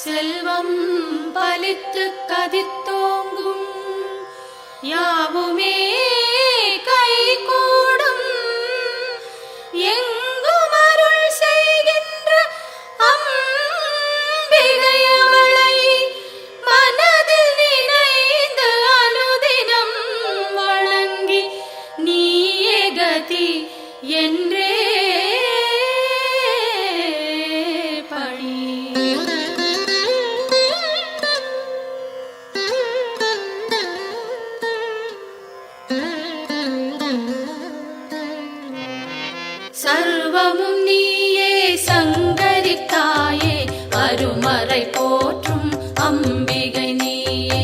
செல்வம் பலித்து கதித்தோங்கும் யாவுமே கைகூடும் எங்கும் அருள் செய்கின்ற அம்பிகை அவளை மனதில் நினைந்து அனுதினம் வணங்கி நீயே கதி என்றே சர்வமும் நீயே சங்கரி தாயே அருமறை போற்றும் அம்பிகை நீயே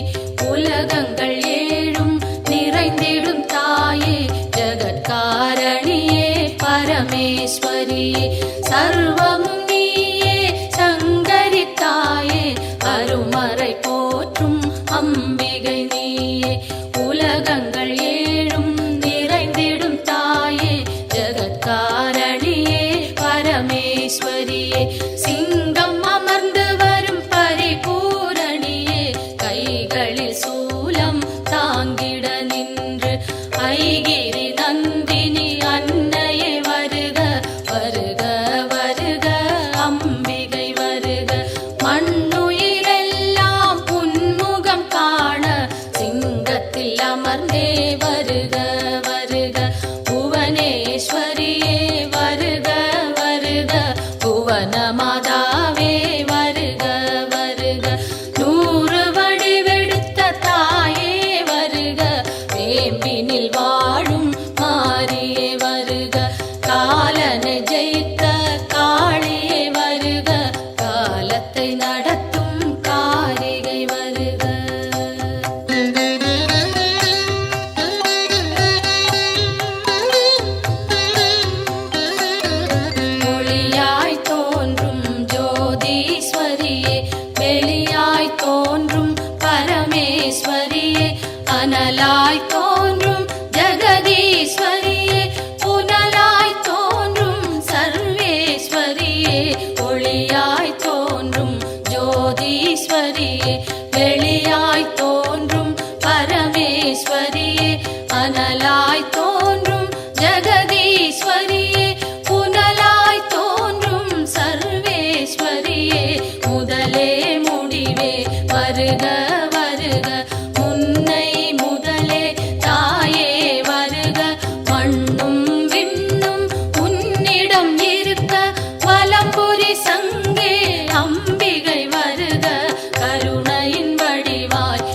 உலகங்கள் ஏழும் நிறைந்திடும் தாயே ஜகத்காரணியே பரமேஸ்வரியே சர்வமும் நீயே சங்கரி தாயே அருமறை போற்றும் அம்பிகை நீயே உலகங்கள் ஏழும் நிறைந்திடும் தாயே ஜகத்காரணியே பரமேஸ்வரியே சிங்கம் அமர்ந்து வரும் பரிபூரணியே கைகளில் சூலம் தாங்கிட நின்று ஐகிரி நந்தினி அன்னையே வருக வருக வருக அம்பிகை வருக மண்ணுயிரெல்லாம் புன்முகம் காண சிங்கத்தில் அமர்ந்தே வருக வருக புவனேஸ்வரியே வருக வருக புவன மாதாவே வருக வருக நூறு வடிவெடுத்த தாயே வருக வேம்பினில் வாழும் மாரியே வருக காலனை ஜெயித்த காளியே வருக காலத்தை நடத்தும் காரிகை வருக ஒளியாய் தோன்றும் ஜோதீஸ்வரியே வெளியாய் தோன்றும் பரமேஸ்வரியே அனலாய் தோன்றும் ஜெகதீஸ்வரியே புனலாய் தோன்றும் சர்வேஸ்வரியே ஒளியாய் தோன்றும் ஜோதீஸ்வரியே வெளியாய் தோன்றும் பரமேஸ்வரியே அனலாய் தோன்றும் ஜெகதீஸ்வரியே புனலாய் தோன்றும் சர்வேஸ்வரியே முதலே முடிவே வருக வருக முன்னை முதலே தாயே வருக மண்ணும் விண்ணும் உன்னிடம் இருக்க வலம்புரி சங்கே அம்பிகை வருக கருணையின் வடிவாய்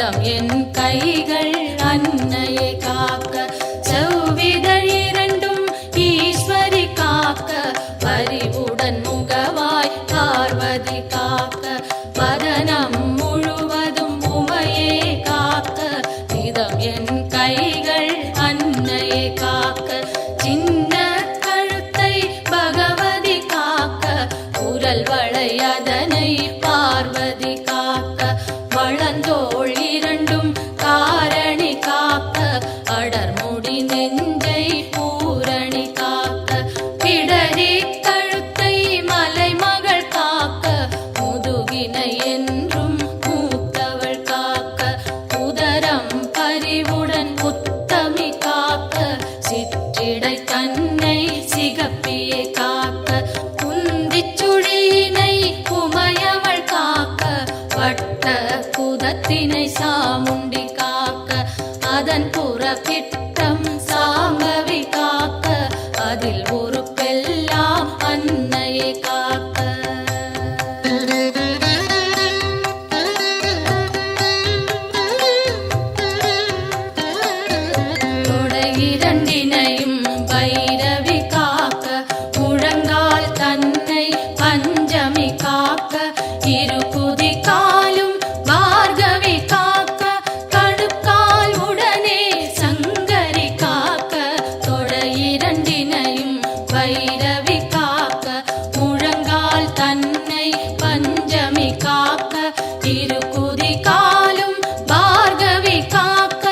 இதம் என் கைகள் அன்னையை காக்க, செவ்விதழ் இரண்டும் ஈஸ்வரி காக்க, பரிவுடன் முகவாய் பார்வதி காக்க, வதனம் முழுவதும் உமையே காக்க, இதம் என் கைகள் அன்னையை காக்க, சின்ன கழுத்தை பகவதி காக்க, குரல் வளை அதனை பார்வதி காக்க, வளந்தோள் இரண்டும் காரணி காக்க, அடர்முடி நெஞ்சை பூரணி காக்க, பிடரி கழுத்தை மலைமகள் காக்க, முதுகினை என்றும் மூத்தவள் காக்க, உதரம் பரிவுடன் உத்தமி காக்க, சிற்றிடை தன்னை சிகப்பியை காக்க, குந்திச் சுழியினை உமையவள் காக்க, வட்ட குதத்தினை சாமுண்டி காக்க, அதன் புறப்பிட்டம் சாம்பவி காக்க, அதில் ஒரு பெல்லாம் அன்னையை காக்க. தொடை இரண்டினையும் பைரவி காக்க, முழங்கால் தன்னை பஞ்சமி காக்க, இரு குதி காலும் பார்கவி காக்க, கடுக்கால் உடனே சங்கரி காக்க, தொடை இரண்டினையும் பைரவி காக்க, முழங்கால் தன்னை பஞ்சமி காக்க, இரு குதி காலும் பார்கவி காக்க,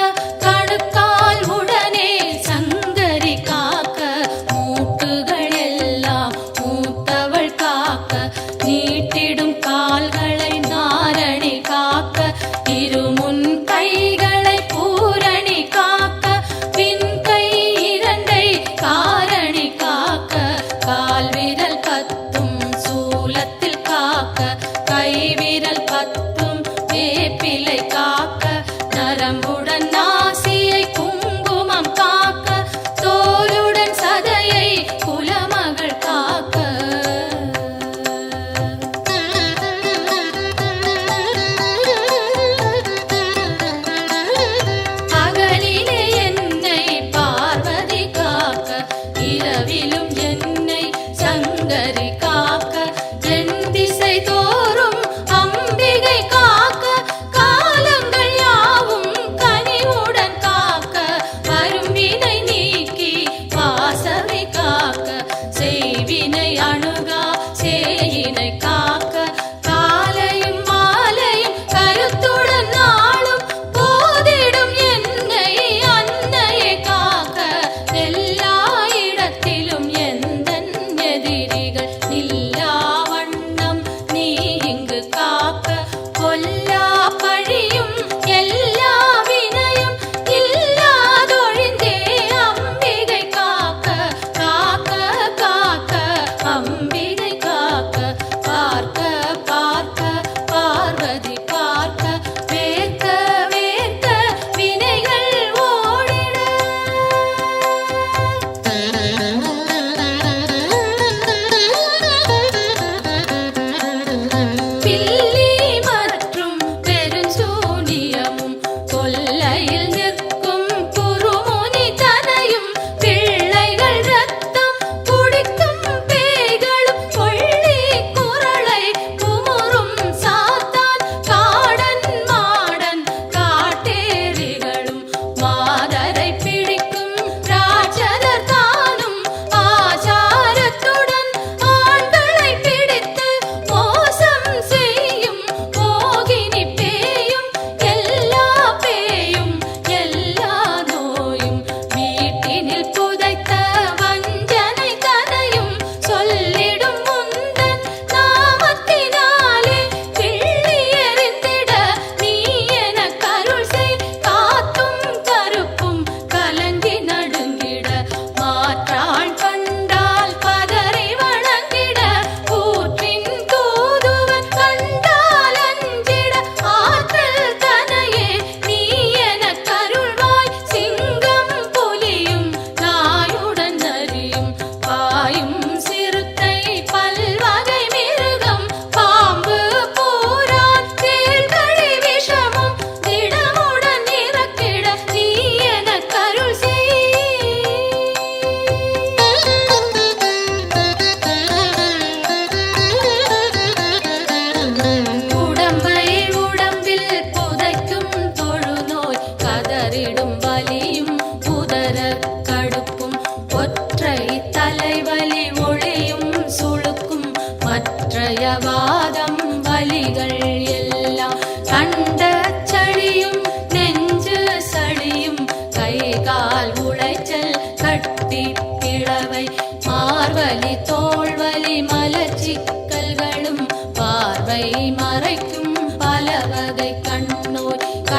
கடுக்கால் உடனே சங்கரி காக்க, மூட்டுகள் எல்லாம் மூத்தவள் காக்க, நீட்டிடும் கால்களை நாரணி காக்க, இருமுன் கைகளை பூரணி காக்க, பின் கை இரண்டை காரணி காக்க, கால் விரல் பத்தும் சூலத்தில் காக்க, கை விரல் பத்தும் வேப்பிலை காக்க, நரம்புடன் நாசியை குங்குமம் காக்க, தோலுடன் சதையை குலமகள் காக்க. பகலிலே என்னை பார்வதி காக்க, இரவிலும் என்னை சங்கரி காக்க, என் திசை தோறும் அம்பிகை காக்க, காலங்கள் யாவும் கை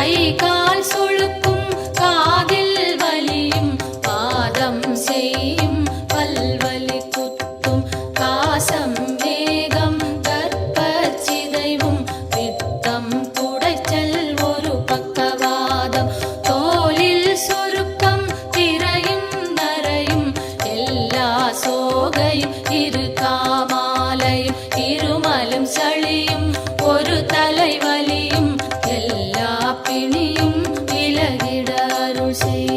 கை கால் சுளுக்கும் காதில் வலியும் பாதம் செய்யும் பல்வலி குத்தும் காசம் வேகம் கற்பச்சிதைவும் பித்தம் குடைச்சல் ஒரு பக்கவாதம் தோலில் சுருக்கம் திரையும் நரையும் எல்லா சோகையும் இரு காமாலையும் இருமலும் சளியும் ஒரு தலைவலியும் எல்லா பிணியும் விலகிட அருள் செய்.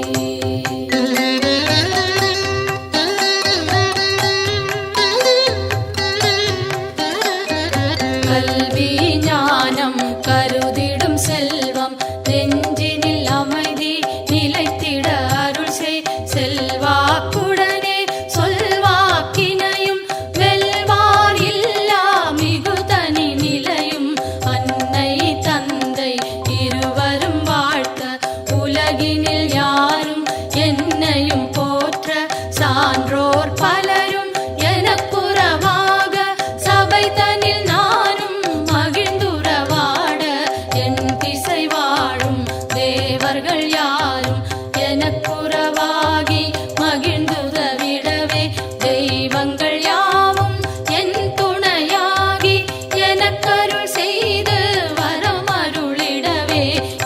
கல்வி ஞானம் கருதிடும் செல்வம் நெஞ்சினில் அமைதி நிலைத்திட அருள் செய். செல்வாக்குடனே சொல்வாக்கினையும் வெல்வார் இல்லா மிகுதனி நிலையும் அன்னை தந்தை இருவரும் வாழ்த்த உலகினில் யாரும் என்னையும் போற்ற சான்றோர் பலரும் எனக்குறவாக சபை தனில் நானும் மகிழ்ந்துறவாட என் திசை வாழும் தேவர்கள் யாரும் எனக்குறவாகி மகிழ்ந்துதவிடவே தெய்வங்கள் யாவும் என் துணையாகி எனக்கருள் செய்து வரம் அருளிடவே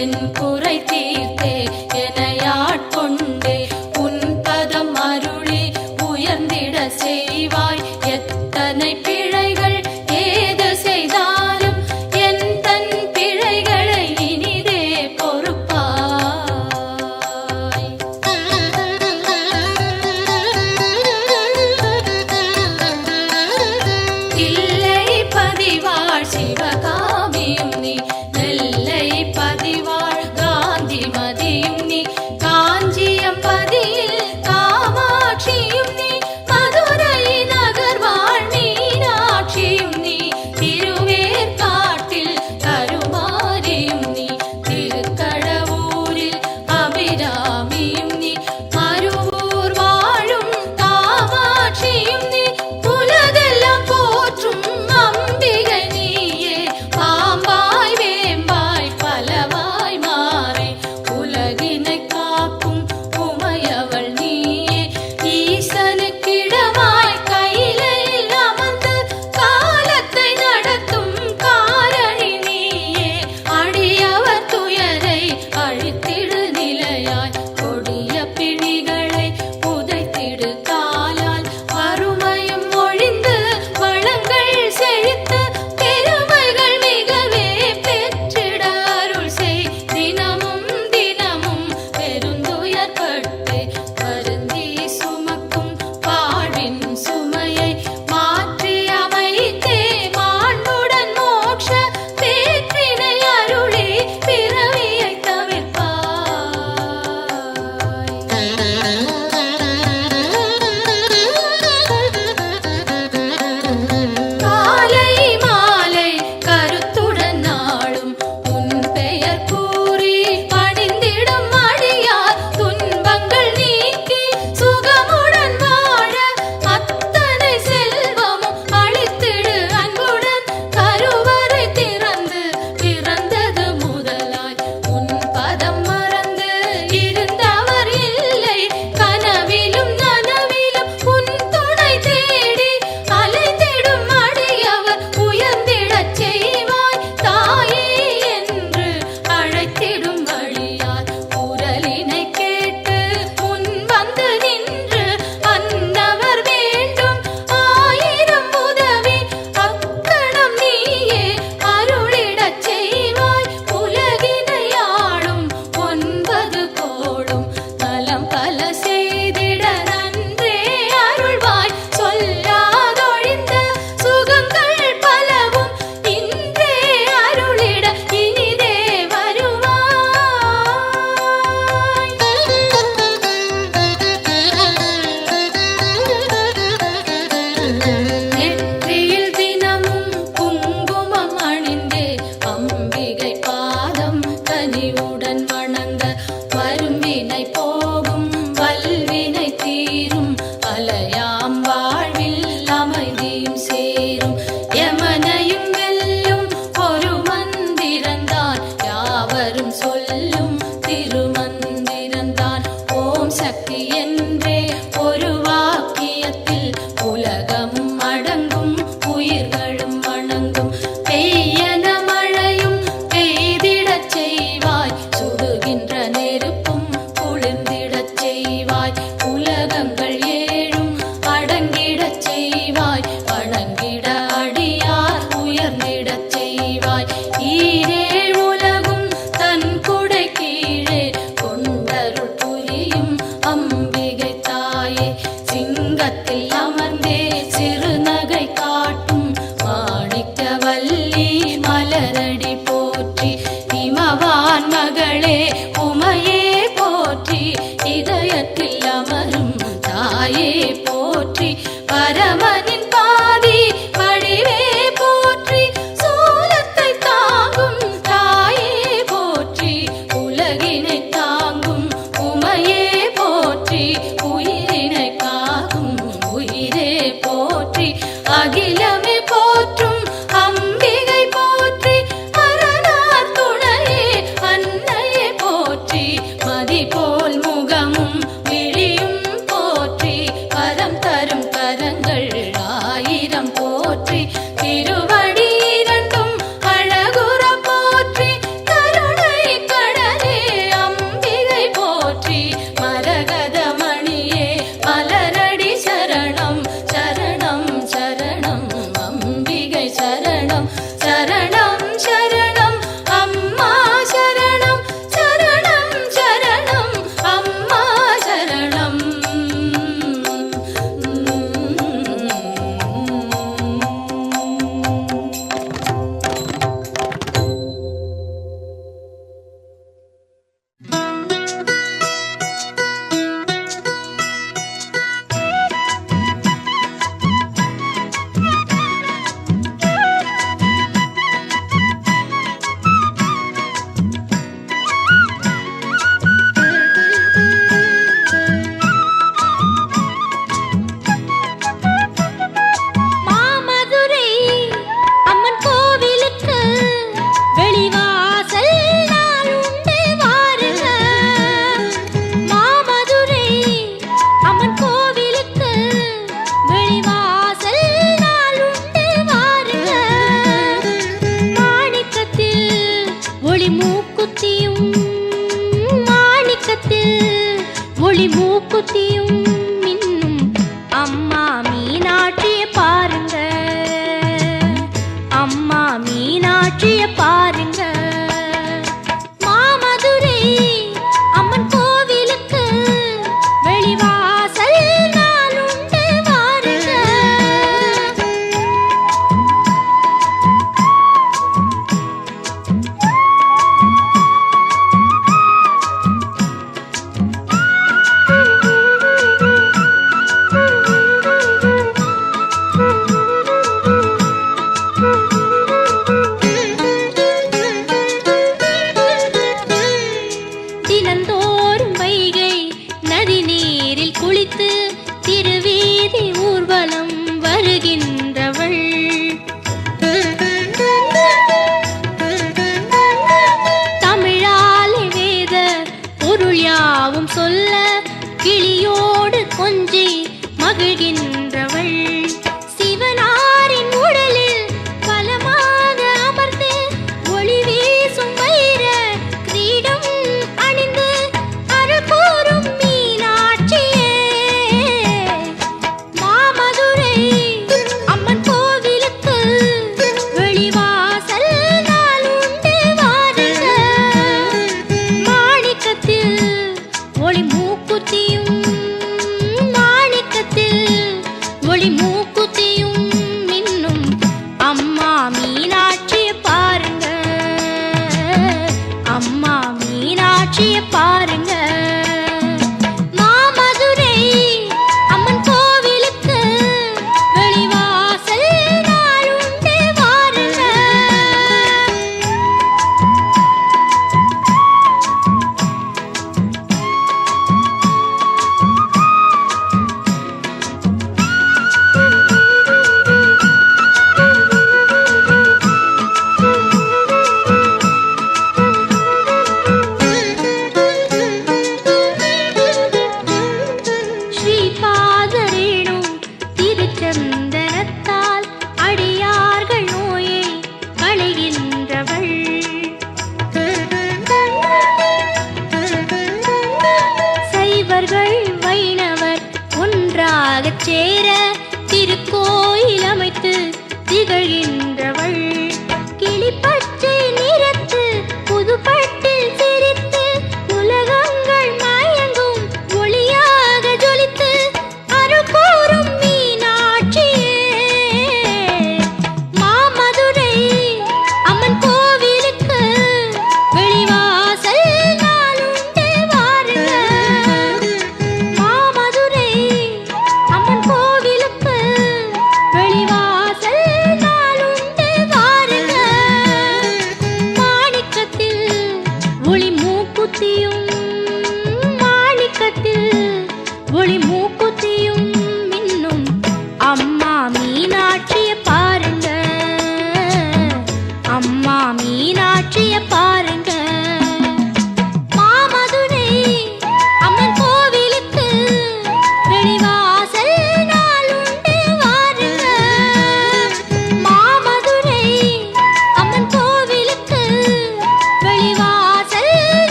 என் குறை தீர்த்தே எனையாட்கொண்டே உன் பதம் அருளி உயர்ந்திட செய்வாய். எத்தனை பிழைகள் ஏது செய்தாலும் என் தன் பிழைகளை இனிதே பொறுப்பாய். இல்லை பதிவாழ் சிவகாமியும் நீ நெல்லை பதிவாழ் காந்தி மதியும் நீ காஞ்சியம் பதியில் காமாட்சியும் நீ மதுரை நகர் வாழ் மீனாட்சியும் நீ திருவேற்காட்டில் கருமாரியும் நீ திருக்கடவூரில் அபிராமியும் நீ மருவூர் வாழும் காமாட்சியும் நீ உலகெல்லாம் போற்றும் அம்பிகை நீயே பாம்பாய் வேம்பாய் பலவாய் மாறி உலகினை காக்கும் உமையவள் நீயே ஈசனுக்கிடமாய் கையிலையில் அமர்ந்து காலத்தை நடத்தும் காரணி நீயே அடியவர் துயரை அழித்திடு நிலையாய் கொடிய பிணிகளை புதைத்திடு காலால் வறுமையும் ஒழிந்து வளங்கள் செழித்து பெருமைகள் மிகவே பெற்றிட அருள் செய். தினமும் தினமும் பெருந்துயர்பட்டு வருந்தி சுமக்கும் பாடின் சுமையை மாற்றி அமைத்தே மாண்புடன் மோட்ச பேற்றினை அருளி பிறவியை தவிர்ப்பாய். காலை மாலை கருத்துடன் நாளும் உன் பெயர் கூறி பணிந்திடும் அடியார் துன்பங்கள் நீக்கி சுகமுடன் வாழ அத்தனை செல்வமும் அளித்திடு அன்புடன் கருவறை திறந்து பிறந்தது முதலாய் உன் பதம் மறந்து இருந்தவர் இல்லை கனவிலும் நனவிலும் உன் துணை தேடி அலைந்திடும் அடியவர் உயர்ந்திடச் செய்வாய். தாயே என்று அழைத்திடும் வழியார் குரலினை கேட்டு முன் வந்து நின்று அன்னவர் வேண்டும் ஆயிரம் உதவி அக்கணம் நீயே அருளிடச் செய்வாய். உலகினை ஆளும் 9 கோளும் நலம் பல செய்திட நன்றே அருள்வாய். சொல்லாதொழிந்த சுகங்கள் பலவும் இன்றே அருளிட இனிதே வருவாய். நெற்றியில் தினமும் குங்குமம் அணிந்தே அம்பிகை பாதம் கனிவுடன் வணங்க வரும்பினை போகும் வல்வினை தீரும் அலையாம் வாழ்வில் அமைதியும் சேரும். யமனையும் வெல்லும் ஒரு மந்திரந்தான் யாவரும் சொல் மகளே உமையே போற்றி, இதயத்தில் அமரும் தாயே போற்றி, பரமனின் பாதி வடிவே போற்றி, சூலத்தை தாங்கும் தாயே போற்றி, உலகினை தாங்கும் உமையே போற்றி, உயிரினை காக்கும் உயிரே போற்றி, அகிலமே போற்றும் அம்பிகை போற்றி, அரணார் துணையே அன்னையே போற்றி, மதி போல் முகமும் விழியும் போற்றி, வரம் தரும் கரங்கள் ஆயிரம் போற்றி, திருவடி இரண்டும் அழகுற போற்றி, கருணை கடலே அம்பிகை போற்றி, மரகத மணியே மலரடி சரணம் சரணம் சரணம் அம்பிகை சரணம் சரணம் சரணம் அம்மா சரணம் சரணம் சரணம் அம்மா சரணம். மாமதுரை அம்மன் கோவிலுக்கு வெளிவாசல் நாள் உண்டு வாருங்க. மாமதுரை அம்மன் கோவிலுக்கு வெளிவாசல் நாள் உண்டு வாருங்க. மாணிக்கத்தில் ஒளி மூக்குத்தியும் மாணிக்கத்தில் ஒளி மூக்குத்தியும் மின்னும் அம்மா மீனாட்சியை பாருங்க, அம்மா மீனாட்சியை பாருங்க. மாமதுரை அம்மன் கோவிலுக்கு வெளிவாசல் நாள் உண்டு வாருங்க. தினந்தோறும் வைகை நதி நீரில் குளித்து திருவீதி ஊர்வலம் வருகின்றவள், தமிழாலே வேத பொருள் யாவும் சொல்ல கிளியோடு கொஞ்சி மகிழ்கின்றவள், சிவனாரின் உடலில் பலமாக அமர்ந்து ஒளி வீசும் வைர கிரீடம் அணிந்து அருள் கூறும் மீனாட்சியே. மாமதுரை அம்மன் கோவிலுக்கு வெளிவாசல் நாள் உண்டு வாருங்க. மாணிக்கத்தில் ஒளி மூக்குத்தியும் மாணிக்கத்தில் ஒளி மூக்குத்தியும் மின்னும் அம்மா மீனாட்சியை பாருங்க, அம்மா மீனாட்சியை